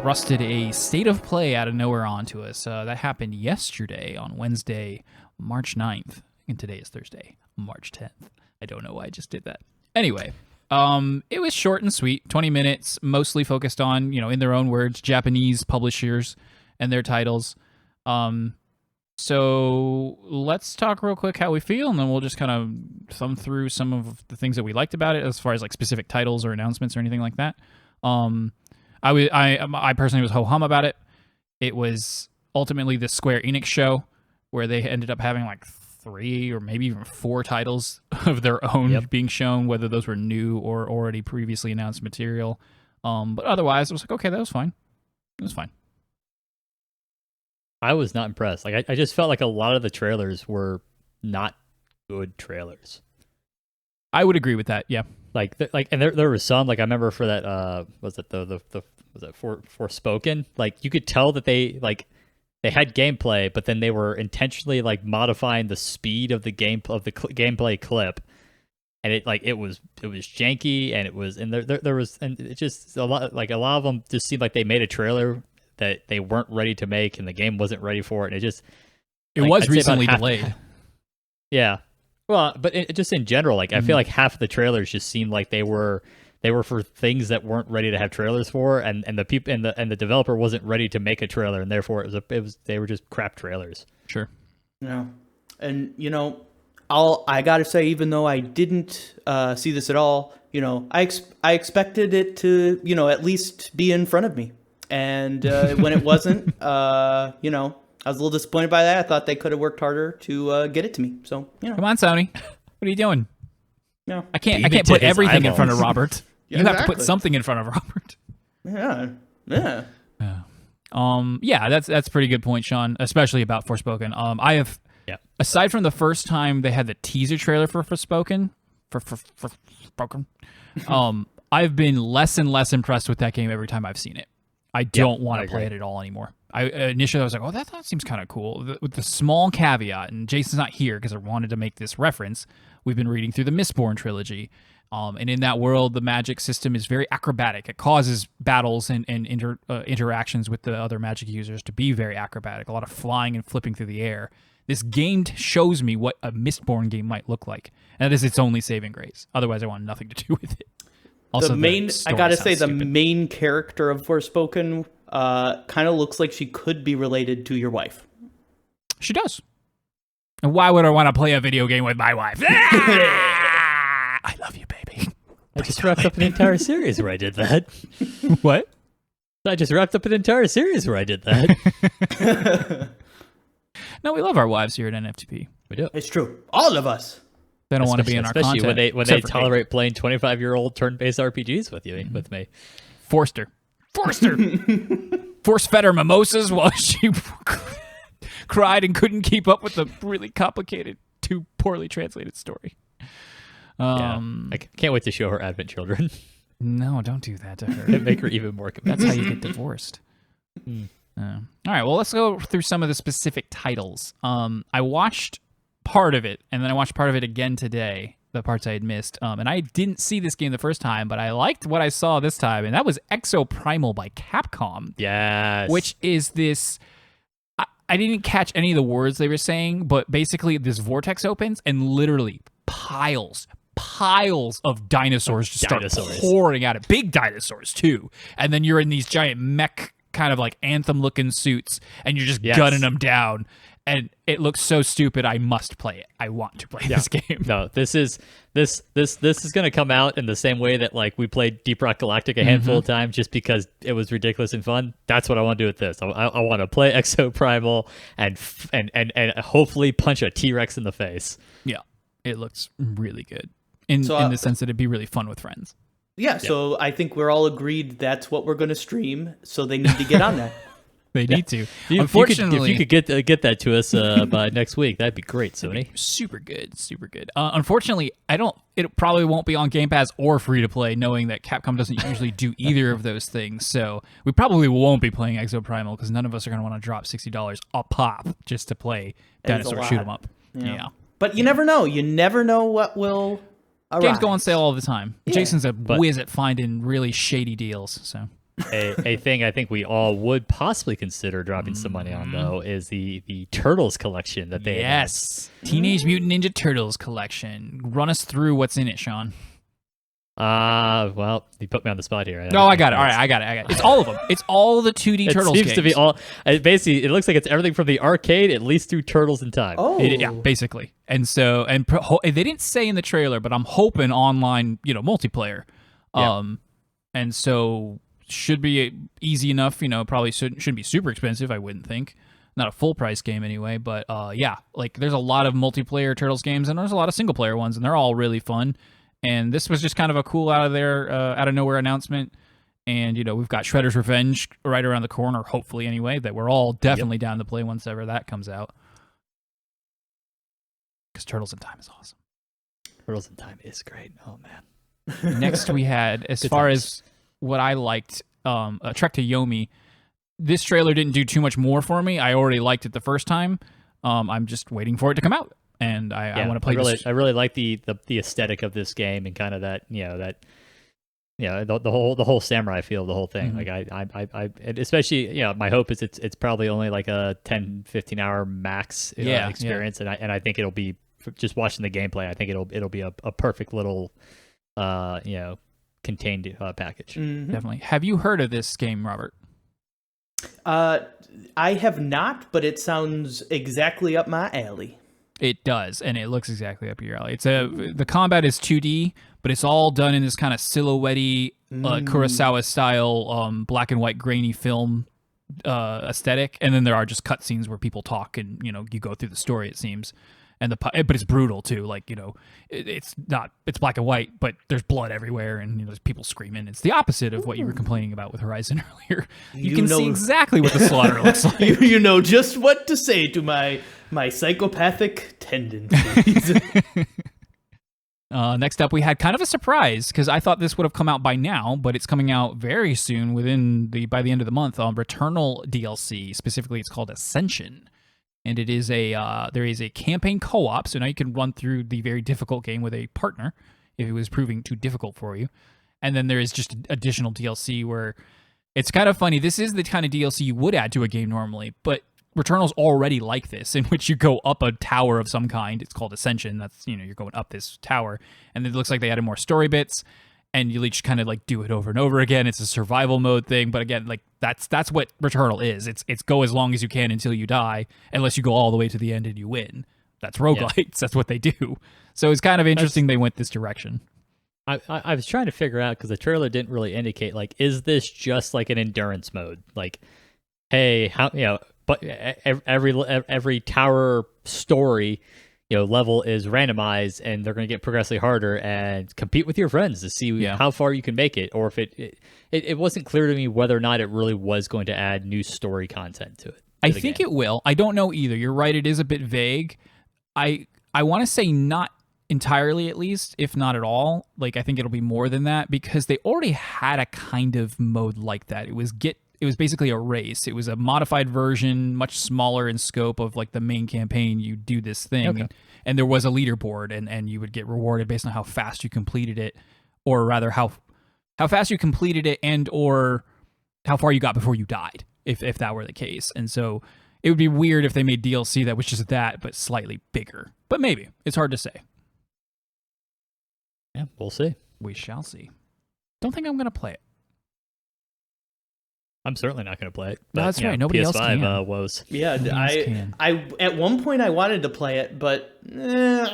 thrusted a state of play out of nowhere onto us. That happened yesterday on Wednesday, March 9th. And today is Thursday, March 10th. I don't know why I just did that. Anyway, it was short and sweet, 20 minutes, mostly focused on, in their own words, Japanese publishers and their titles. So let's talk real quick how we feel, and then we'll just kind of thumb through some of the things that we liked about it as far as like specific titles or announcements or anything like that. I personally was ho-hum about it. It was ultimately the Square Enix show where they ended up having like 3 or maybe even 4 titles of their own being shown, whether those were new or already previously announced material. But otherwise, it was like, okay, that was fine. It was fine. I was not impressed. Like I just felt like a lot of the trailers were not good trailers. I would agree with that. Yeah. And there was some, like I remember for that was it Forspoken? Like you could tell that they had gameplay, but then they were intentionally like modifying the speed of the gameplay clip, and it was janky, and it just a lot of them just seemed like they made a trailer that they weren't ready to make, and the game wasn't ready for it, and it was recently delayed. Yeah. Well, but just in general, I feel like half of the trailers just seemed like they were for things that weren't ready to have trailers for, and the people and the developer wasn't ready to make a trailer, and therefore they were just crap trailers. Sure. Yeah, and I gotta say, even though I didn't see this at all, I expected it to at least be in front of me, and when it wasn't, I was a little disappointed by that. I thought they could have worked harder to get it to me. So, Come on, Sony. What are you doing? No, I can't put everything in front of Robert. You have to put something in front of Robert. Yeah. That's a pretty good point, Sean, especially about Forspoken. I have, aside from the first time they had the teaser trailer for Forspoken, I've been less and less impressed with that game every time I've seen it. I don't want to play it at all anymore. Initially I was like, oh, that seems kind of cool. With the small caveat, and Jason's not here because I wanted to make this reference, we've been reading through the Mistborn trilogy. And in that world, the magic system is very acrobatic. It causes battles and interactions with the other magic users to be very acrobatic. A lot of flying and flipping through the air. This game shows me what a Mistborn game might look like. And that is its only saving grace. Otherwise, I want nothing to do with it. Also, I gotta say, the main character of Forspoken kind of looks like she could be related to your wife. She does. And why would I want to play a video game with my wife? I love you, baby. I just wrapped up an entire series where I did that. What? I just wrapped up an entire series where I did that. No, we love our wives here at NFTP. We do. It's true. All of us. They don't want to be in our content. Especially when they tolerate playing 25-year-old turn-based RPGs with me. Forced her. Force-fed her mimosas while she cried and couldn't keep up with the really complicated, too poorly translated story. I can't wait to show her Advent Children. No, don't do that to her. It'd make her even more confused. That's how you get divorced. All right, well, let's go through some of the specific titles. I watched part of it, and then I watched part of it again today, the parts I had missed. And I didn't see this game the first time, but I liked what I saw this time, and that was Exoprimal by Capcom. Yes. Which is this... I didn't catch any of the words they were saying, but basically this vortex opens, and literally piles of dinosaurs just start pouring out of big dinosaurs too, and then you're in these giant mech kind of like Anthem looking suits, and you're just gunning them down, and it looks so stupid. I must play it. I want to play this game. No, this is going to come out in the same way that like we played Deep Rock Galactic a handful of times just because it was ridiculous and fun. That's what I want to do with this. I want to play Exoprimal and hopefully punch a T-Rex in the face. Yeah, it looks really good. In the sense that it'd be really fun with friends. Yeah, so I think we're all agreed that's what we're going to stream, so they need to get on that. They need to. Unfortunately, if you could get that to us by next week, that'd be great, Sony. Super good. Unfortunately, it probably won't be on Game Pass or free to play, knowing that Capcom doesn't usually do either of those things. So we probably won't be playing Exoprimal because none of us are going to want to drop $60 a pop just to play Dinosaur Shoot 'em Up. Yeah. But you never know. You never know what will arrive. Games go on sale all the time. Yeah. Jason's a whiz at finding really shady deals. So A thing I think we all would possibly consider dropping some money on, though, is the Turtles collection that they announced. Teenage Mutant Ninja Turtles collection. Run us through what's in it, Sean. Well, you put me on the spot here. I got it. All right, I got it. It's all of them. It's all the 2D Turtles games. It seems to be all. Basically, it looks like it's everything from the arcade, at least through Turtles in Time. Oh, yeah, basically. And so, they didn't say in the trailer, but I'm hoping online, multiplayer. Yeah. And so should be easy enough. Probably shouldn't be super expensive. I wouldn't think. Not a full price game anyway. But yeah, like there's a lot of multiplayer Turtles games, and there's a lot of single player ones, and they're all really fun. And this was just kind of a cool out of nowhere announcement. And, we've got Shredder's Revenge right around the corner, hopefully anyway, that we're all definitely down to play once ever that comes out. Because Turtles in Time is awesome. Turtles in Time is great. Oh, man. Next we had, as far as what I liked, a Trek to Yomi. This trailer didn't do too much more for me. I already liked it the first time. I'm just waiting for it to come out. And I want to play this. I really like the aesthetic of this game and kind of that the whole samurai feel of the whole thing. Mm-hmm. Like I especially my hope is it's probably only like a 10-15 hour max experience, and I think it'll be just watching the gameplay. I think it'll be a perfect little contained package. Mm-hmm. Definitely. Have you heard of this game, Robert? I have not, but it sounds exactly up my alley. It does, and it looks exactly up your alley. The combat is 2D, but it's all done in this kind of silhouette-y, Kurosawa style, black and white grainy film aesthetic. And then there are just cutscenes where people talk, and you go through the story. It seems, but it's brutal too. Like it's black and white, but there's blood everywhere, and there's people screaming. It's the opposite of what you were complaining about with Horizon earlier. You can see exactly what the slaughter looks like. You know just what to say to my psychopathic tendencies. Next up, we had kind of a surprise because I thought this would have come out by now, but it's coming out very soon, by the end of the month. Returnal DLC, specifically, it's called Ascension, and it is there is a campaign co-op, so now you can run through the very difficult game with a partner if it was proving too difficult for you, and then there is just additional DLC where it's kind of funny. This is the kind of DLC you would add to a game normally, but Returnal's already like this, in which you go up a tower of some kind. It's called Ascension. That's, you're going up this tower. And it looks like they added more story bits, and you each kind of like do it over and over again. It's a survival mode thing, but again, like that's what Returnal is. It's go as long as you can until you die, unless you go all the way to the end and you win. That's roguelites. Yeah. That's what they do. So it's kind of interesting they went this direction. I was trying to figure out, because the trailer didn't really indicate, like, is this just like an endurance mode? Like, hey, how, but every tower story, level is randomized, and they're going to get progressively harder, and compete with your friends to see how far you can make it. Or if it wasn't clear to me whether or not it really was going to add new story content to it. I think it will. I don't know either. You're right. It is a bit vague. I want to say not entirely, at least, if not at all. Like, I think it'll be more than that, because they already had a kind of mode like that. It was basically a race. It was a modified version, much smaller in scope of like the main campaign. You do this thing, and there was a leaderboard, and you would get rewarded based on how fast you completed it, or rather how fast you completed it, and or how far you got before you died, if that were the case. And so it would be weird if they made DLC that was just that, but slightly bigger. But maybe. It's hard to say. Yeah, we'll see. We shall see. Don't think I'm going to play it. I'm certainly not going to play it. No, that's right. Nobody else can. PS5 woes. Yeah, I at one point I wanted to play it, but it's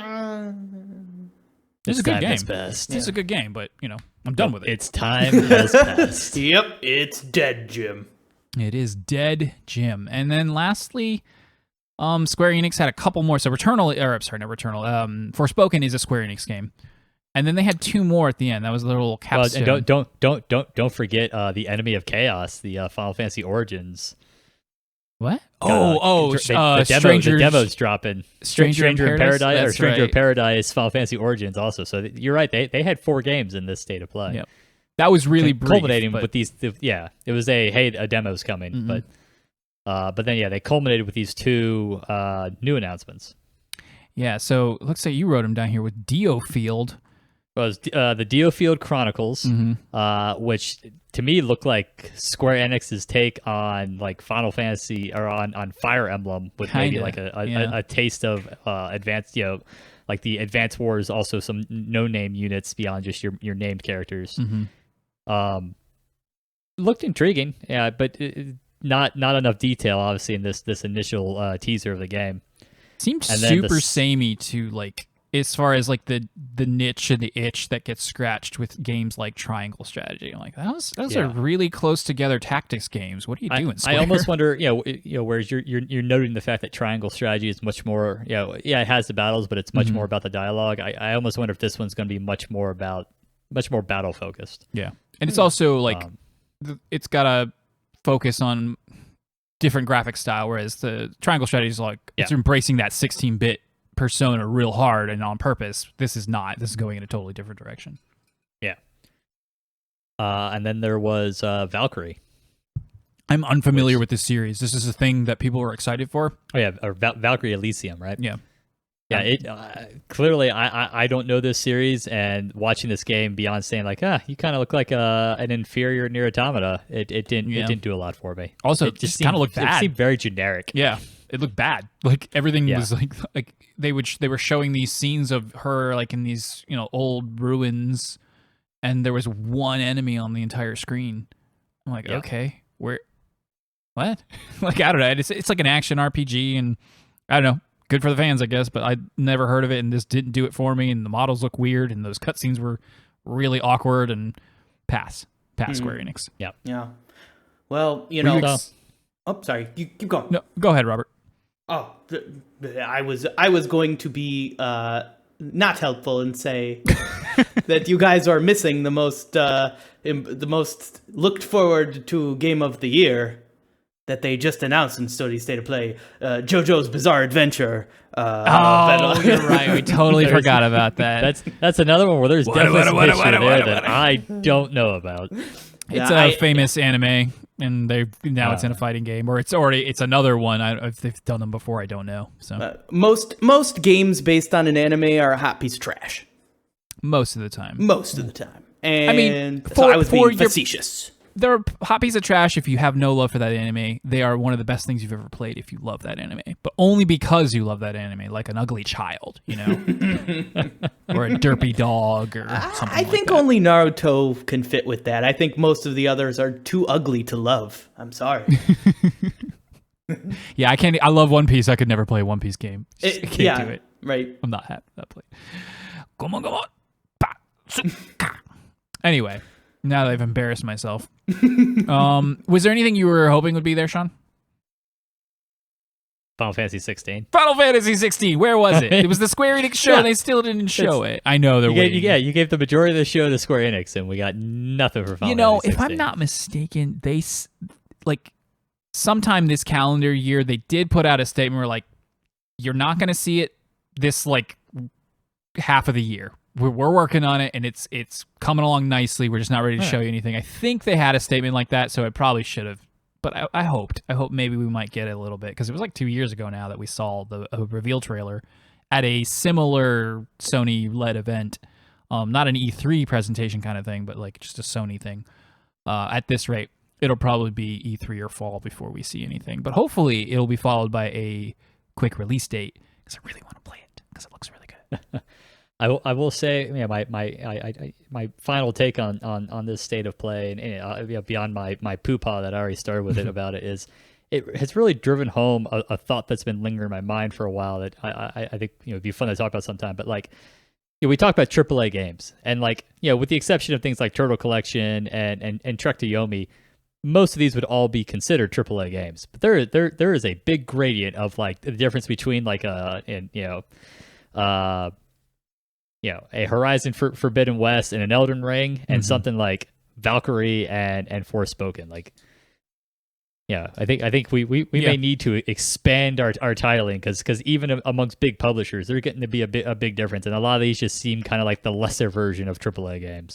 a good game. Best. It's a good game, but I'm done with it. Its time has passed. Yep, it's dead, Jim. It is dead, Jim. And then lastly, Square Enix had a couple more. So Forspoken is a Square Enix game. And then they had two more at the end. That was a little capstone. Well, and don't forget the Enemy of Chaos, the Final Fantasy Origins. What? The demo's dropping. Stranger in Paradise, or Stranger of Paradise, Final Fantasy Origins also. So you're right. They had 4 games in this state of play. Yep. That was really brief, culminating with these. It was a demo's coming, mm-hmm. but then they culminated with these 2 new announcements. Yeah. So it looks like you wrote them down here with Diofield was the Diofield Chronicles, which to me looked like Square Enix's take on like Final Fantasy or on Fire Emblem, with maybe like a taste of advanced, like the Advanced Wars, also some no-name units beyond just your named characters. Looked intriguing, yeah, but not enough detail, obviously, in this initial teaser of the game. Seems super samey to like, as far as like the niche and the itch that gets scratched with games like Triangle Strategy. I'm like, those are really close together tactics games. What are you doing, Square? I almost wonder, whereas you're noting the fact that Triangle Strategy is much more, it has the battles, but it's much more about the dialogue. I almost wonder if this one's going to be much more battle focused. Yeah, and it's also like it's got a focus on different graphic style, whereas the Triangle Strategy is like it's embracing that 16-bit persona real hard and on purpose. This is not. This is going in a totally different direction. Yeah. And then there was Valkyrie. I'm unfamiliar with this series. This is a thing that people were excited for. Oh yeah, or Valkyrie Elysium, right? Yeah. Yeah, it clearly I don't know this series, and watching this game beyond saying like, you kind of look like an inferior Nier Automata. It didn't do a lot for me. Also, it just kind of looked bad. It seemed very generic. Yeah, it looked bad. Like everything was like they were showing these scenes of her like in these old ruins, and there was one enemy on the entire screen. I'm like, okay, what? Like I don't know. It's like an action RPG, and I don't know. Good for the fans, I guess, but I'd never heard of it, and this didn't do it for me, and the models look weird, and those cutscenes were really awkward, and pass Square Enix. Yeah. Yeah. Well, sorry, you keep going. No, go ahead, Robert. Oh, I was going to be not helpful and say that you guys are missing the most looked forward to game of the year that they just announced in State of Play, JoJo's Bizarre Adventure. You're right. We totally forgot about that. That's another one where there's definitely some history there that I don't know about. It's a famous anime, and it's in a fighting game, or it's another one. If they've done them before, I don't know. So most games based on an anime are a hot piece of trash. Most of the time. And I mean, I was being facetious. They're a hot piece of trash if you have no love for that anime. They are one of the best things you've ever played if you love that anime, but only because you love that anime, like an ugly child, or a derpy dog or something. I think only Naruto can fit with that. I think most of the others are too ugly to love. I'm sorry. Yeah, I can't. I love One Piece. I could never play a One Piece game. I can't do it. Right. I'm not happy with that play. Come on. Anyway. Now that I've embarrassed myself. Was there anything you were hoping would be there, Sean? Final Fantasy 16. Final Fantasy 16. Where was it? It was the Square Enix show, and they still didn't show it. I know they're waiting. You gave the majority of the show to Square Enix, and we got nothing for Final Fantasy 16. If I'm not mistaken, they sometime this calendar year they did put out a statement where you're not going to see it this half of the year. We're working on it, and it's coming along nicely. We're just not ready to show you anything. I think they had a statement like that, so it probably should have. But I hope maybe we might get it a little bit, because it was 2 years ago now that we saw a reveal trailer at a similar Sony-led event. Not an E3 presentation kind of thing, but just a Sony thing. At this rate, it'll probably be E3 or fall before we see anything. But hopefully it'll be followed by a quick release date, because I really want to play it, because it looks really good. I will say, my final take on this State of Play, and beyond my poo-paw that I already started with it about it, is it has really driven home a thought that's been lingering in my mind for a while that I think it'd be fun to talk about sometime. But we talk about AAA games, and with the exception of things like Turtle Collection and Trek to Yomi, most of these would all be considered AAA games. But there is a big gradient of the difference between a Horizon Forbidden West and an Elden Ring, and something like Valkyrie and Forspoken. I think we may need to expand our titling, because even amongst big publishers, they're getting to be a big difference, and a lot of these just seem kind of like the lesser version of AAA games.